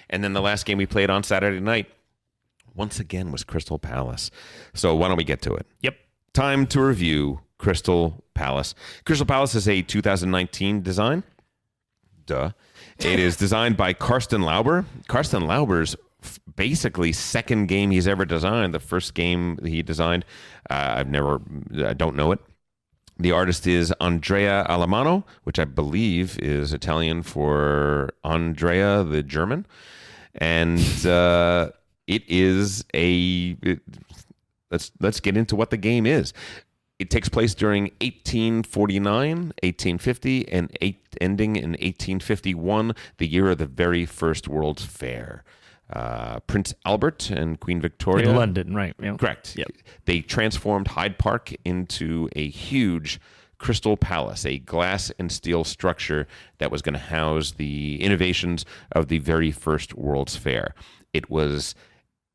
And then the last game we played on Saturday night, once again, was Crystal Palace. So why don't we get to it? Yep. Time to review Crystal Palace. Crystal Palace is a 2019 design. Duh. It is designed by Karsten Lauber. Karsten Lauber's basically second game he's ever designed. The first game he designed, I don't know it. The artist is Andrea Alamano, which I believe is Italian for Andrea the German. And let's get into what the game is. It takes place during 1849, 1850, and ending in 1851, the year of the very first World's Fair. Prince Albert and Queen Victoria. In London, right. Yeah. Correct. Yep. They transformed Hyde Park into a huge Crystal Palace, a glass and steel structure that was going to house the innovations of the very first World's Fair.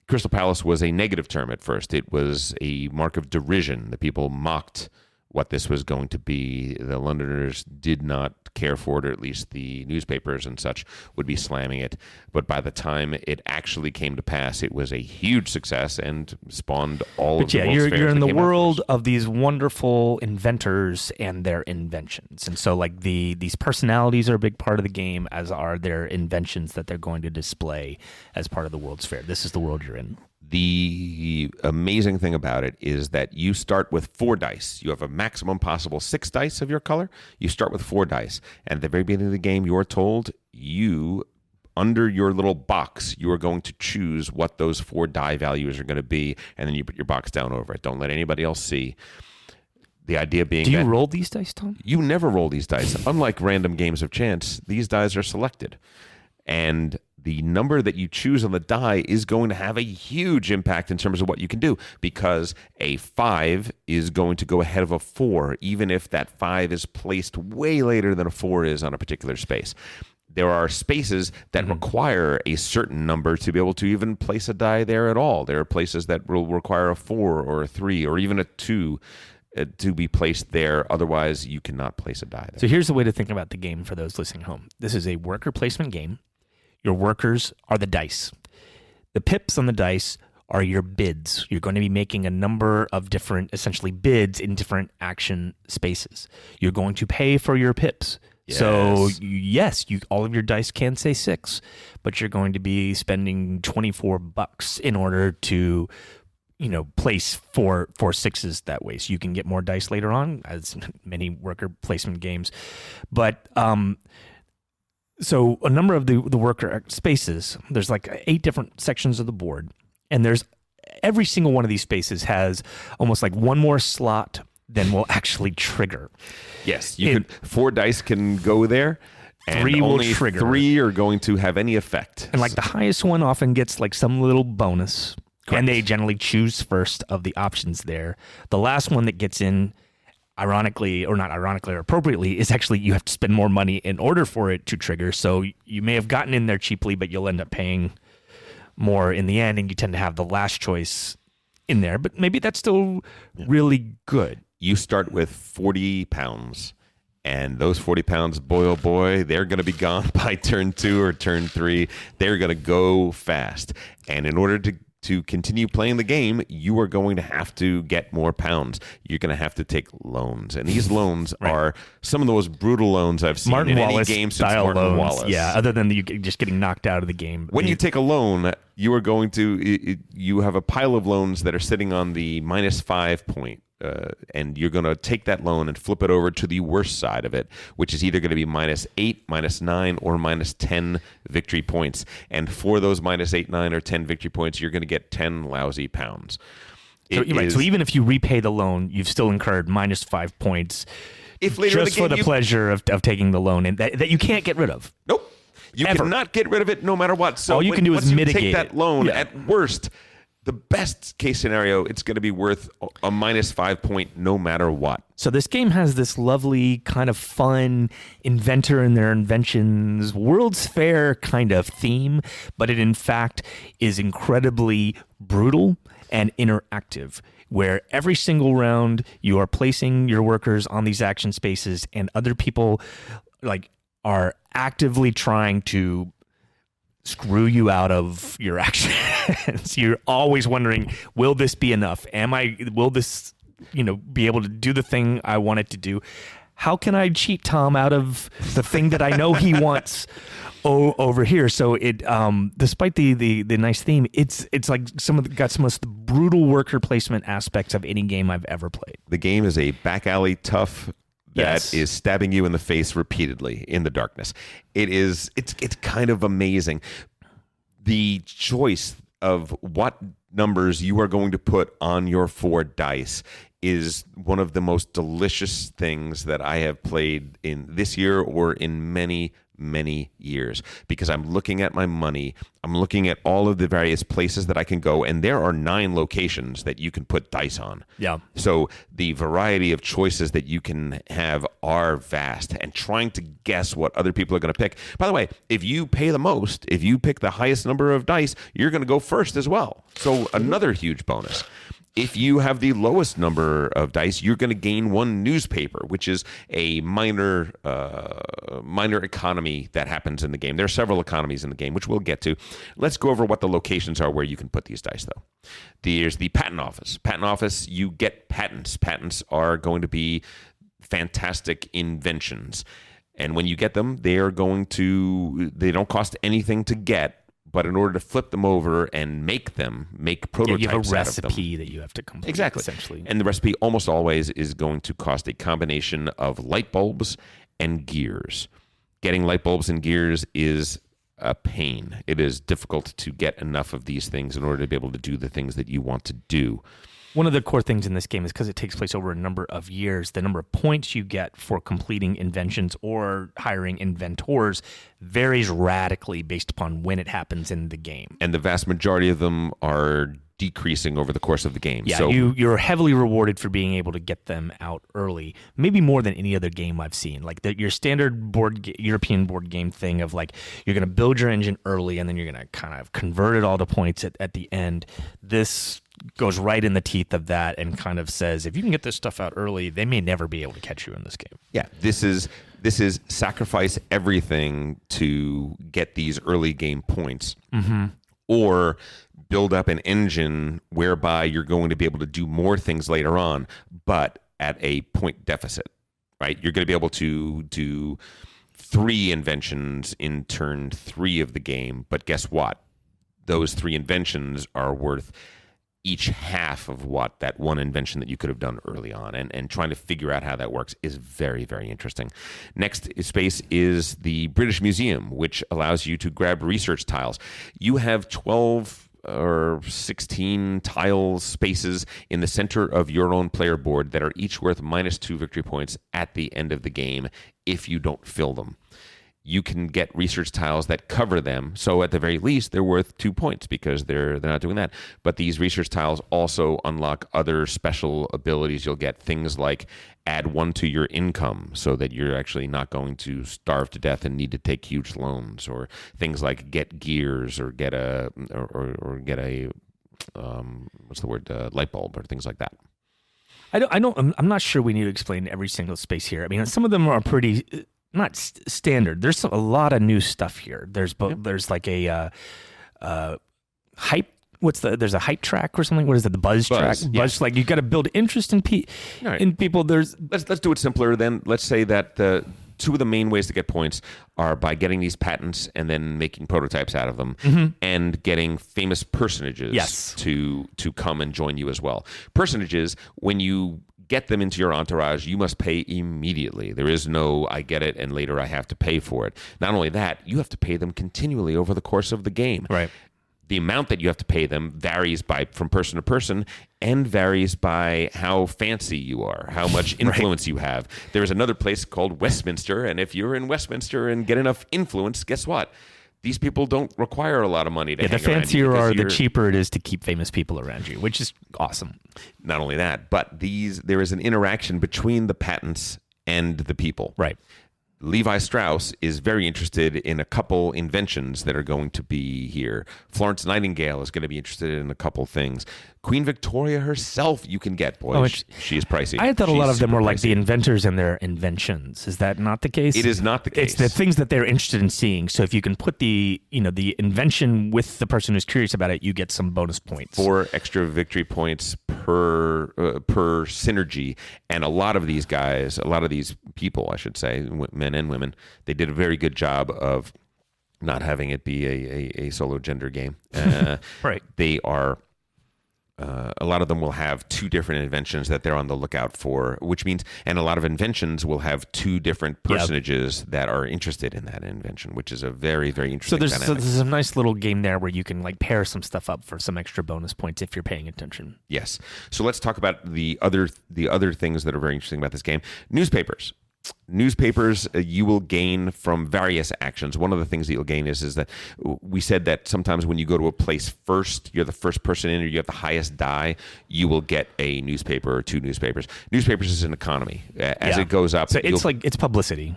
Crystal Palace was a negative term at first. It was a mark of derision. The people mocked what this was going to be. The Londoners did not care for it, or at least the newspapers and such would be slamming it. But by the time it actually came to pass, it was a huge success and spawned all of the World's Fairs you're in that the came world afterwards. of these wonderful inventors and their inventions. And so like these personalities are a big part of the game, as are their inventions that they're going to display as part of the World's Fair. This is the world you're in. The amazing thing about it is that you start with 4 dice. You have a maximum possible 6 dice of your color. You start with 4 dice. And at the very beginning of the game, you are told under your little box, you are going to choose what those 4 die values are going to be. And then you put your box down over it. Don't let anybody else see. The idea being Do you that roll these dice, Tom? you never roll these dice. Unlike random games of chance, these dice are selected. And the number that you choose on the die is going to have a huge impact in terms of what you can do, because a 5 is going to go ahead of a 4, even if that 5 is placed way later than a 4 is on a particular space. There are spaces that require a certain number to be able to even place a die there at all. There are places that will require a 4 or a 3 or even a 2 to be placed there. Otherwise, you cannot place a die there. So here's the way to think about the game for those listening home. This is a worker placement game. Your workers are the dice. The pips on the dice are your bids. You're going to be making a number of different, essentially, bids in different action spaces. You're going to pay for your pips. Yes. So, yes, all of your dice can say 6, but you're going to be spending $24 in order to, place four 6s that way. So you can get more dice later on, as many worker placement games. But, so a number of the worker spaces, there's like 8 different sections of the board, and every single one of these spaces has almost like one more slot than will actually trigger. Yes, 4 dice can go there, and 3 will only trigger. 3 are going to have any effect. And like the highest one often gets like some little bonus, Correct. And they generally choose first of the options there. The last one that gets in, ironically, or not ironically, or appropriately, is actually you have to spend more money in order for it to trigger. So you may have gotten in there cheaply, but you'll end up paying more in the end, and you tend to have the last choice in there. But maybe that's still really good. You start with 40 pounds, and those 40 pounds, boy, oh boy, they're going to be gone by turn 2 or turn 3. They're going to go fast. And in order to continue playing the game, you are going to have to get more pounds. You're going to have to take loans. And these loans are some of the most brutal loans I've seen Martin in Wallace any game since style Martin loans. Wallace. Yeah, other than you just getting knocked out of the game. When you take a loan, you are going to, you have a pile of loans that are sitting on the -5 point. And you're going to take that loan and flip it over to the worst side of it, which is either going to be -8, -9, or -10 victory points. And for those -8, 9, or 10 victory points, you're going to get 10 lousy pounds. So even if you repay the loan, you've still incurred -5 points if later in just the game for the pleasure of taking the loan, and that you can't get rid of. Nope. You Ever. cannot get rid of it no matter what. So all you can do is once mitigate you take that it. loan, Yeah. at worst, the best case scenario, it's going to be worth a -5 point no matter what. So this game has this lovely kind of fun inventor and their inventions, World's Fair kind of theme, but it in fact is incredibly brutal and interactive, where every single round you are placing your workers on these action spaces, and other people are actively trying to screw you out of your actions. You're always wondering, will this be enough? Will this, be able to do the thing I want it to do? How can I cheat Tom out of the thing that I know he wants over here? So it, despite the nice theme, it's like got some of the brutal worker placement aspects of any game I've ever played. The game is a back alley tough that is stabbing you in the face repeatedly in the darkness. It's kind of amazing. The choice of what numbers you are going to put on your 4 dice is one of the most delicious things that I have played in this year or in many, many years, because I'm looking at my money. I'm looking at all of the various places that I can go, and there are 9 locations that you can put dice on. Yeah. So the variety of choices that you can have are vast, and trying to guess what other people are going to pick. By the way, if you pay the most, if you pick the highest number of dice, you're going to go first as well. So another huge bonus. If you have the lowest number of dice, you're going to gain 1 newspaper, which is a minor economy that happens in the game. There are several economies in the game, which we'll get to. Let's go over what the locations are where you can put these dice, though. There's the patent office. Patent office, you get patents. Patents are going to be fantastic inventions. And when you get them, they don't cost anything to get. But in order to flip them over and make prototypes you have a out of them. recipe that you have to complete. Exactly. Essentially. And the recipe almost always is going to cost a combination of light bulbs and gears. Getting light bulbs and gears is a pain. It is difficult to get enough of these things in order to be able to do the things that you want to do. One of the core things in this game is because it takes place over a number of years, the number of points you get for completing inventions or hiring inventors varies radically based upon when it happens in the game. And the vast majority of them are decreasing over the course of the game. Yeah, so you're heavily rewarded for being able to get them out early, maybe more than any other game I've seen. Like your standard European board game thing of like you're going to build your engine early and then you're going to kind of convert it all to points at the end. This goes right in the teeth of that and kind of says, if you can get this stuff out early, they may never be able to catch you in this game. Yeah, this is sacrifice everything to get these early game points, or build up an engine whereby you're going to be able to do more things later on, but at a point deficit, right? You're going to be able to do 3 inventions in turn 3 of the game, but guess what? Those 3 inventions are worth each half of what that one invention that you could have done early on, and trying to figure out how that works is very, very interesting. Next space is the British Museum, which allows you to grab research tiles. You have 12 or 16 tile spaces in the center of your own player board that are each worth -2 victory points at the end of the game if you don't fill them. You can get research tiles that cover them. So at the very least, they're worth 2 points because they're not doing that. But these research tiles also unlock other special abilities. You'll get things like add 1 to your income so that you're actually not going to starve to death and need to take huge loans, or things like get gears or get a light bulb or things like that. I'm not sure we need to explain every single space here. I mean, some of them are pretty not standard. There's a lot of new stuff here. There's like a hype. There's a hype track or something. What is it? The buzz track. Yeah. Buzz, like you got to build interest in people. Let's do it simpler then. Let's say that the 2 of the main ways to get points are by getting these patents and then making prototypes out of them, and getting famous personages to come and join you as well. Personages, when you get them into your entourage, you must pay immediately. There is no, I get it and later I have to pay for it. Not only that, you have to pay them continually over the course of the game. Right. The amount that you have to pay them varies from person to person, and varies by how fancy you are, how much influence you have. There's another place called Westminster, and if you're in Westminster and get enough influence, guess what? These people don't require a lot of money to hang around you. The fancier you are, the cheaper it is to keep famous people around you, which is awesome. Not only that, but there is an interaction between the patents and the people. Right. Levi Strauss is very interested in a couple inventions that are going to be here. Florence Nightingale is going to be interested in a couple things. Queen Victoria herself, you can get. Boy, she is pricey. I thought a lot of them were like pricey. the inventors and their inventions. Is that not the case? It is not the case. It's the things that they're interested in seeing. So if you can put the invention with the person who's curious about it, you get some bonus points. 4 extra victory points per synergy. And a lot of these guys, a lot of these people, I should say, men and women, they did a very good job of not having it be a solo gender game. Right. They are. A lot of them will have 2 different inventions that they're on the lookout for, which means, and a lot of inventions will have 2 different personages that are interested in that invention, which is a very, very interesting dynamic. So there's a nice little game there where you can like pair some stuff up for some extra bonus points if you're paying attention. Yes. So let's talk about the other things that are very interesting about this game. Newspapers. You will gain from various actions. One of the things that you'll gain is that we said that sometimes when you go to a place first, you're the first person in, or you have the highest die, you will get a newspaper or 2 newspapers. Newspapers is an economy. As it goes up, so it's publicity,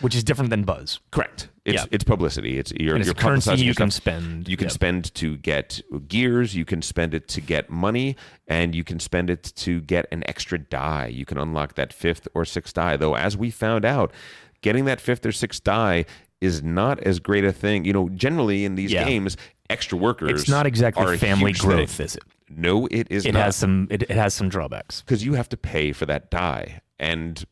which is different than buzz. Correct. It's publicity. It's your currency you can stuff. spend. You can spend to get gears. You can spend it to get money, and you can spend it to get an extra die. You can unlock that 5th or 6th die. Though, as we found out, getting that 5th or 6th die is not as great a thing. Generally in these games, extra workers. It's not exactly family growth, is it? No, it is not. It has some drawbacks because you have to pay for that die, and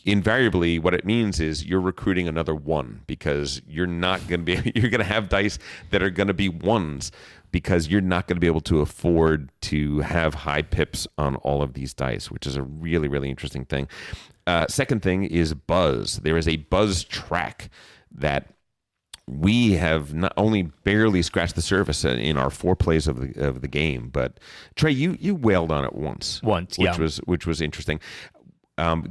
invariably what it means is you're recruiting another 1 because you're not going to be you're going to have dice that are going to be 1s because you're not going to be able to afford to have high pips on all of these dice, which is a really, really interesting thing. Second thing is buzz. There is a buzz track that we have not only barely scratched the surface in our 4 plays of the game, but Trey, you wailed on it once, which was interesting.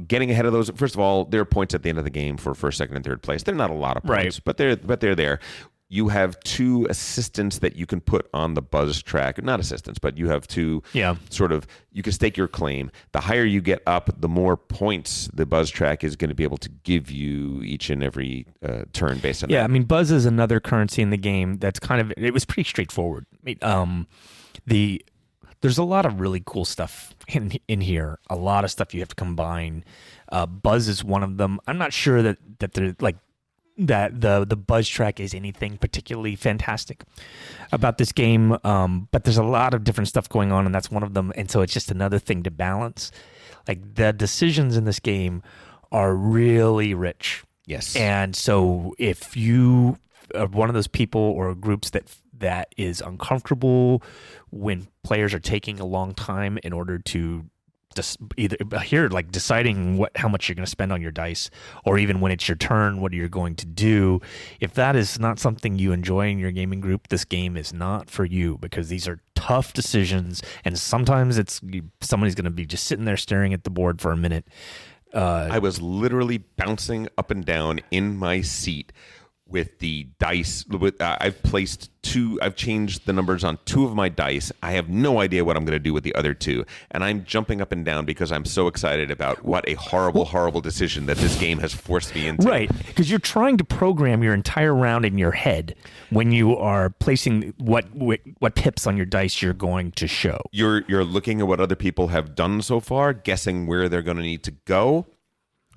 Getting ahead of those, first of all, there are points at the end of the game for first, second, and third place. They're not a lot of points, but they're there. You have 2 assistants that you can put on the buzz track. Not assistants, but you have 2 sort of, you can stake your claim. The higher you get up, the more points the buzz track is going to be able to give you each and every turn based on that. I mean, buzz is another currency in the game that's it was pretty straightforward. There's a lot of really cool stuff in here. A lot of stuff you have to combine. Buzz is one of them. I'm not sure that they're like that the buzz track is anything particularly fantastic about this game, but there's a lot of different stuff going on, and that's one of them. And so it's just another thing to balance. Like the decisions in this game are really rich. Yes. And so if you are one of those people or groups that is uncomfortable when players are taking a long time in order to deciding how much you're going to spend on your dice, or even when it's your turn, what you're going to do. If that is not something you enjoy in your gaming group, this game is not for you, because these are tough decisions, and sometimes somebody's going to be just sitting there staring at the board for a minute. I was literally bouncing up and down in my seat with the dice. I've changed the numbers on 2 of my dice. I have no idea what I'm going to do with the other 2. And I'm jumping up and down because I'm so excited about what a horrible, horrible decision that this game has forced me into. Right. Because you're trying to program your entire round in your head when you are placing what pips on your dice you're going to show. You're looking at what other people have done so far, guessing where they're going to need to go,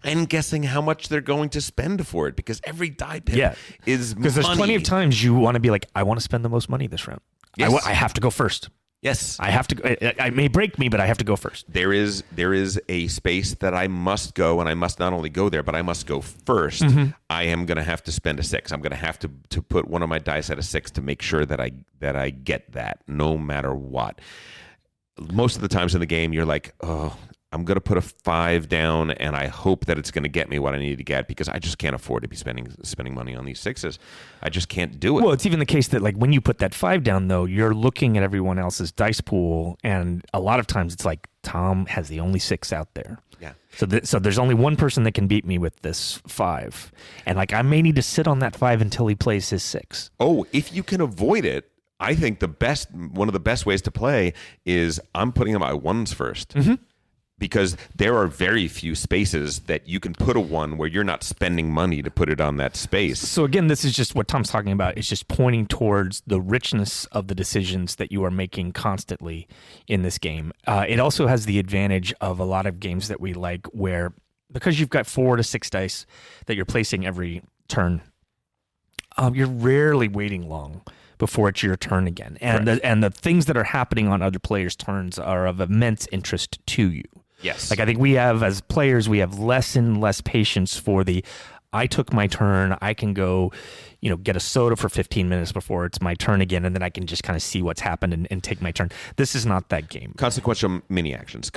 and guessing how much they're going to spend for it, because every die pip is money. Because there's plenty of times you want to be like, I want to spend the most money this round. Yes. I have to go first. Yes. I have to. It may break me, but I have to go first. There is a space that I must go, and I must not only go there, but I must go first. Mm-hmm. I am going to have to spend a 6. I'm going to have to put one of my dice at a 6 to make sure that I get that, no matter what. Most of the times in the game, you're like, oh, I'm going to put a 5 down, and I hope that it's going to get me what I need to get, because I just can't afford to be spending money on these 6s. I just can't do it. Well, it's even the case that, like, when you put that 5 down, though, you're looking at everyone else's dice pool, and a lot of times it's like Tom has the only 6 out there. Yeah. So there's only one person that can beat me with this 5, and like I may need to sit on that 5 until he plays his 6. Oh, if you can avoid it, I think one of the best ways to play is I'm putting on my 1s first. Mm-hmm. because there are very few spaces that you can put a 1 where you're not spending money to put it on that space. So again, this is just what Tom's talking about. It's just pointing towards the richness of the decisions that you are making constantly in this game. It also has the advantage of a lot of games that we like where, because you've got 4 to 6 dice that you're placing every turn, you're rarely waiting long before it's your turn again. And the things that are happening on other players' turns are of immense interest to you. Yes. Like I think we have, as players, we have less and less patience for I took my turn. I can go, get a soda for 15 minutes before it's my turn again, and then I can just kind of see what's happened and take my turn. This is not that game. Consequential mini actions.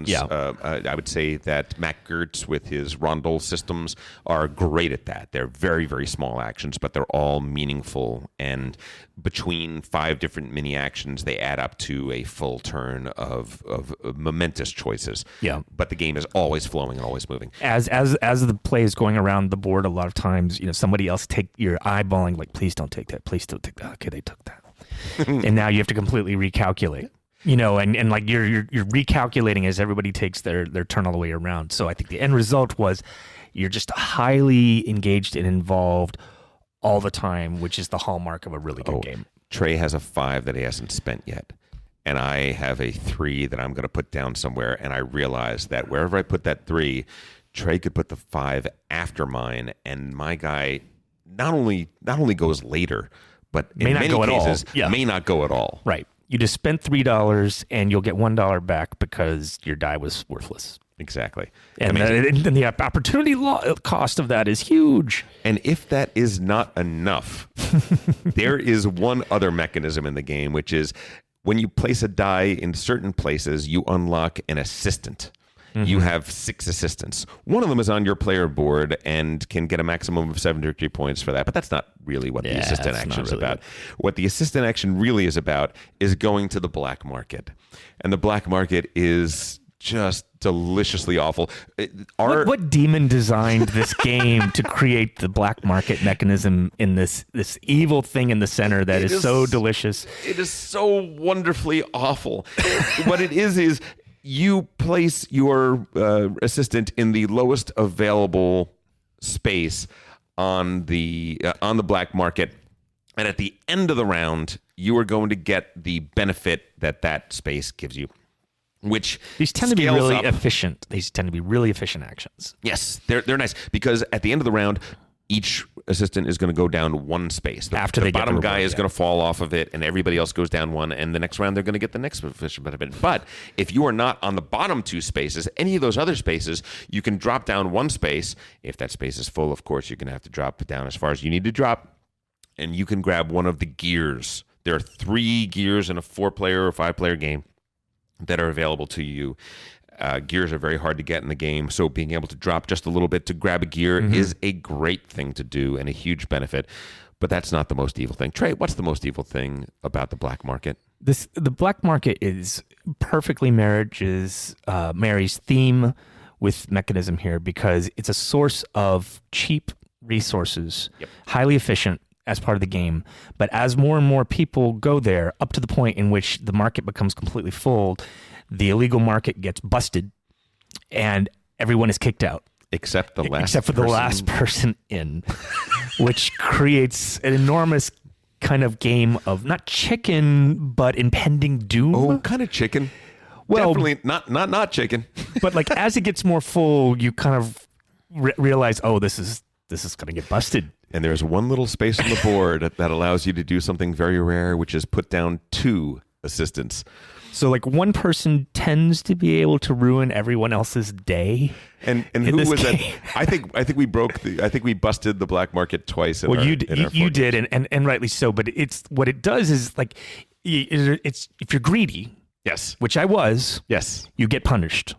Yeah. I would say that Matt Gertz with his rondel systems are great at that. They're very, very small actions, but they're all meaningful. And between 5 different mini actions, they add up to a full turn of momentous choices. Yeah. But the game is always flowing and always moving. As the play is going around the board, a lot of times, somebody else you're eyeballing, like, please don't take that. Please don't take that. Okay, they took that. And now you have to completely recalculate, and like you're recalculating as everybody takes their turn all the way around. So I think the end result was you're just highly engaged and involved all the time, which is the hallmark of a really good game. Trey has a 5 that he hasn't spent yet. And I have a 3 that I'm going to put down somewhere. And I realize that wherever I put that 3, Trey could put the 5 after mine. And my guy not only goes later, but in many cases may not go at all. Right. You just spent $3 and you'll get $1 back because your die was worthless. Exactly. And the opportunity cost of that is huge. And if that is not enough, there is one other mechanism in the game, which is when you place a die in certain places, you unlock an assistant. You have 6 assistants. One of them is on your player board and can get a maximum of 7 victory points for that. But that's not really what the assistant action is about. What the assistant action really is about is going to the black market. And the black market is just deliciously awful. What demon designed this game to create the black market mechanism in this evil thing in the center that is so delicious? It is so wonderfully awful. What it is you place your assistant in the lowest available space on the black market, and at the end of the round, you are going to get the benefit that space gives you. Which these tend to be really efficient. These tend to be really efficient actions. Yes, they're nice because at the end of the round, each assistant is going to go down 1 space. The bottom guy is going to fall off of it, and everybody else goes down 1. And the next round, they're going to get the next efficient benefit. But if you are not on the bottom 2 spaces, any of those other spaces, you can drop down 1 space. If that space is full, of course, you're going to have to drop it down as far as you need to drop, and you can grab one of the gears. There are 3 gears in a 4-player or 5-player game that are available to you. Gears are very hard to get in the game, so being able to drop just a little bit to grab a gear is a great thing to do and a huge benefit. But that's not the most evil thing. Trey, what's the most evil thing about the black market? The black market is perfectly marries theme with mechanism here because it's a source of cheap resources, highly efficient as part of the game. But as more and more people go there, up to the point in which the market becomes completely full, the illegal market gets busted and everyone is kicked out. Except for the last person in, which creates an enormous kind of game of not chicken, but impending doom. Oh, kind of chicken. Well, definitely not chicken. But like as it gets more full, you kind of realize, oh, this is going to get busted. And there's one little space on the board that allows you to do something very rare, which is put down 2 assistants. So like one person tends to be able to ruin everyone else's day. And who was that? I think we busted the black market twice. You did, and rightly so. But it's what it does is like it's if you're greedy, yes, which I was, yes, you get punished.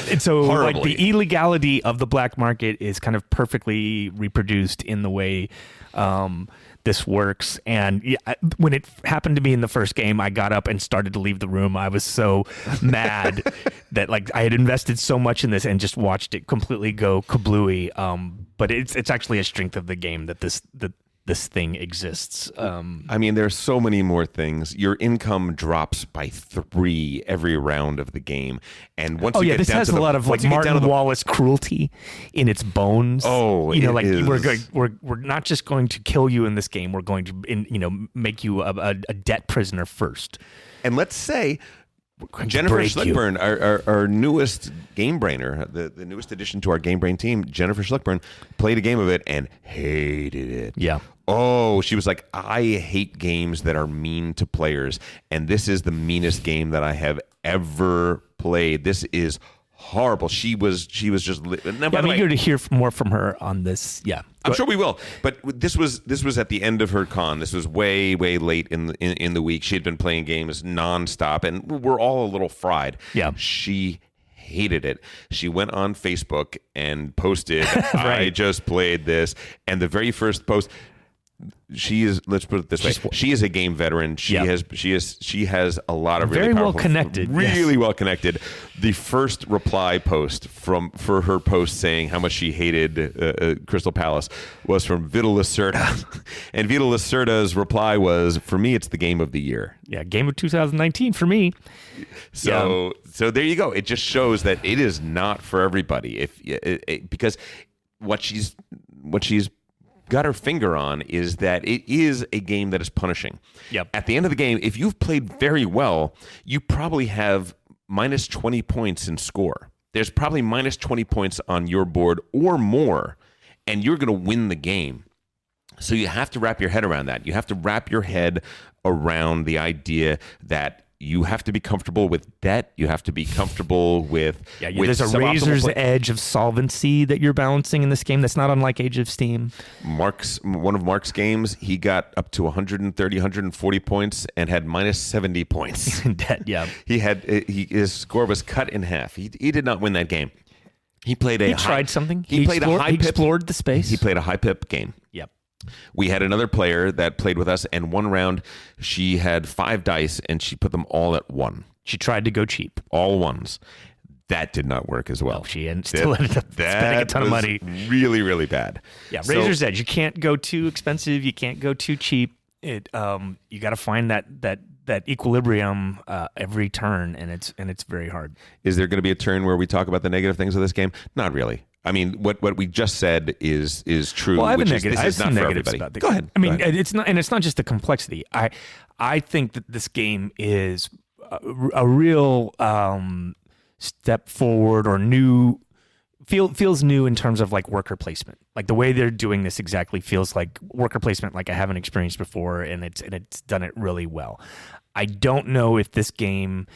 And so like the illegality of the black market is kind of perfectly reproduced in the way this works. And when it happened to me in the first game, I got up and started to leave the room. I was so mad that like I had invested so much in this and just watched it completely go kablooey. But it's actually a strength of the game that this this thing exists. I mean, there's so many more things. Your income drops by 3 every round of the game, and once you get this down has to a lot of like Martin Wallace cruelty in its bones. Oh, you know, it like is. we're not just going to kill you in this game. We're going to make you a debt prisoner first. And let's say Jennifer Schlickburn, our newest game brainer, the newest addition to our game brain team, Jennifer Schlickburn, played a game of it and hated it. Yeah. Oh, she was like, I hate games that are mean to players, and this is the meanest game that I have ever played. This is horrible. She was just. Now, I'm eager to hear more from her on this. Yeah, I'm sure we will. But this was at the end of her con. This was way late in the week. She had been playing games nonstop, and we're all a little fried. Yeah, she hated it. She went on Facebook and posted, right. "I just played this," and the very first post. She is. Let's put it this way. She is a game veteran. She has a lot of really very powerful, well connected. Really well connected. The first reply post for her post saying how much she hated Crystal Palace was from Vita Lacerda, and Vita Lacerda's reply was, "For me, it's the game of the year." Yeah, game of 2019 for me. So there you go. It just shows that it is not for everybody. Because what she's got her finger on is that it is a game that is punishing. Yep. At the end of the game, if you've played very well, you probably have minus 20 points in score. There's probably minus 20 points on your board or more, and you're going to win the game. So you have to wrap your head around that. You have to wrap your head around the idea that you have to be comfortable with debt. You have to be comfortable with there's a razor's edge of solvency that you're balancing in this game that's not unlike Age of Steam. One of Mark's games, he got up to 130, 140 points and had minus 70 points. In debt, yeah. His score was cut in half. He did not win that game. He tried something. He explored the space. He played a high pip game. Yep. We had another player that played with us, and one round she had 5 dice, and she put them all at 1. She tried to go cheap. All ones. That did not work as well. No, she still ended up spending a ton of money. Really, really bad. Yeah, razor's edge. You can't go too expensive. You can't go too cheap. You got to find that equilibrium every turn, and it's very hard. Is there going to be a turn where we talk about the negative things of this game? Not really. I mean, what we just said is true. Well, I have this is not for everybody. Go ahead. I mean, it's not just the complexity. I think that this game is a real step forward or new. Feels new in terms of like worker placement. Like the way they're doing this exactly feels like worker placement like I haven't experienced before, and it's done it really well. I don't know if this game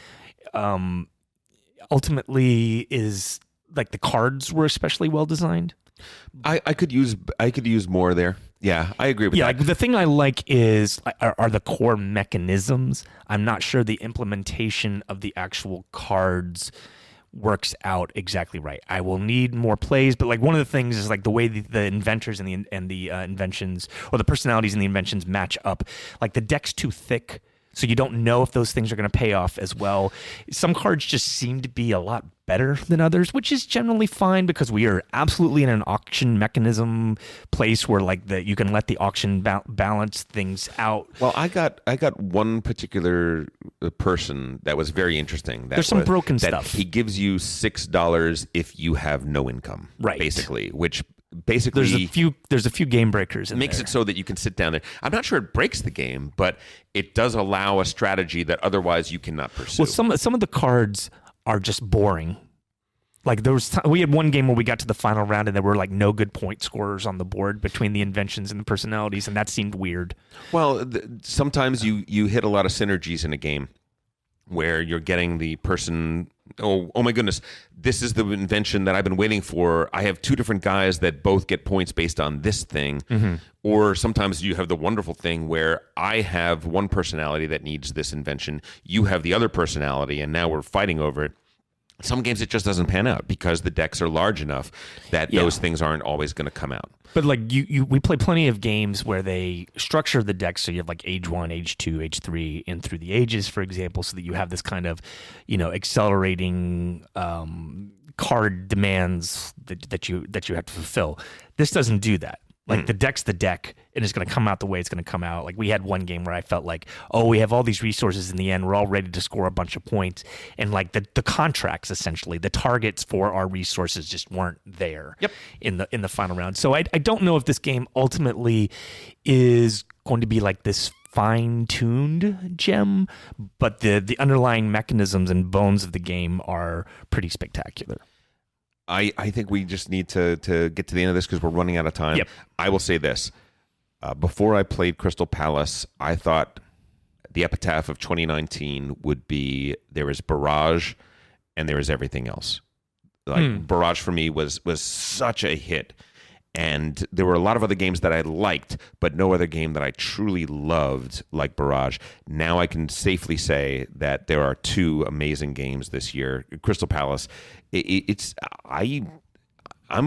ultimately is like the cards were especially well designed. I could use more there. Yeah, I agree with that. Like the thing I like is are the core mechanisms. I'm not sure the implementation of the actual cards works out exactly right. I will need more plays, but like one of the things is like the way the inventors and the inventions or the personalities and the inventions match up. Like the deck's too thick, so you don't know if those things are going to pay off as well. Some cards just seem to be a lot better than others, which is generally fine because we are absolutely in an auction mechanism place where like you can let the auction balance things out. Well, I got one particular person that was very interesting. There's some broken stuff. He gives you $6 if you have no income, right? Basically, which basically there's a few game breakers in makes there. It so that you can sit down there. I'm not sure it breaks the game, but it does allow a strategy that otherwise you cannot pursue. Well, some of the cards are just boring. Like we had one game where we got to the final round and there were like no good point scorers on the board between the inventions and the personalities, and that seemed weird. Well, sometimes you hit a lot of synergies in a game where you're getting the person, oh my goodness, this is the invention that I've been waiting for. I have 2 different guys that both get points based on this thing. Mm-hmm. Or sometimes you have the wonderful thing where I have one personality that needs this invention. You have the other personality, and now we're fighting over it. Some games it just doesn't pan out because the decks are large enough that those things aren't always going to come out. But like we play plenty of games where they structure the decks so you have like age 1, age 2, age 3, and through the ages, for example, so that you have this kind of, accelerating card demands that you have to fulfill. This doesn't do that. Like the deck's the deck, and it's going to come out the way it's going to come out. Like we had one game where I felt like, oh, we have all these resources in the end. We're all ready to score a bunch of points, and like the contracts, essentially, the targets for our resources just weren't there. In the final round. So I don't know if this game ultimately is going to be like this fine-tuned gem, but the underlying mechanisms and bones of the game are pretty spectacular. I think we just need to get to the end of this because we're running out of time. I will say this. Before I played Crystal Palace, I thought the epitaph of 2019 would be there is Barrage and there is everything else. Like Barrage for me was such a hit. And there were a lot of other games that I liked, but no other game that I truly loved like Barrage. Now I can safely say that there are two amazing games this year. Crystal Palace, I'm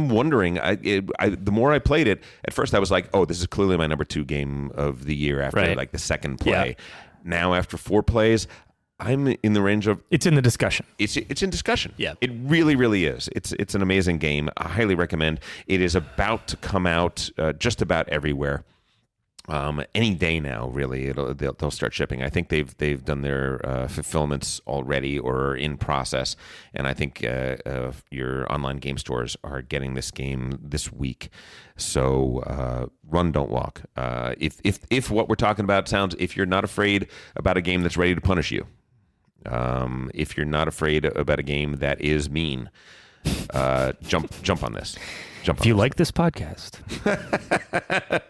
wondering. The more I played it, at first I was like, "Oh, this is clearly my number 2 game of the year." After like the second play, now after 4 plays, I'm in the range of. It's in the discussion. It's in discussion. Yeah, it really, really is. It's an amazing game. I highly recommend. It is about to come out just about everywhere. Any day now, really, they'll start shipping. I think they've done their fulfillments already or are in process, and I think your online game stores are getting this game this week. So run, don't walk. If what we're talking about sounds, if you're not afraid about a game that's ready to punish you, if you're not afraid about a game that is mean, jump on this. If you like this podcast,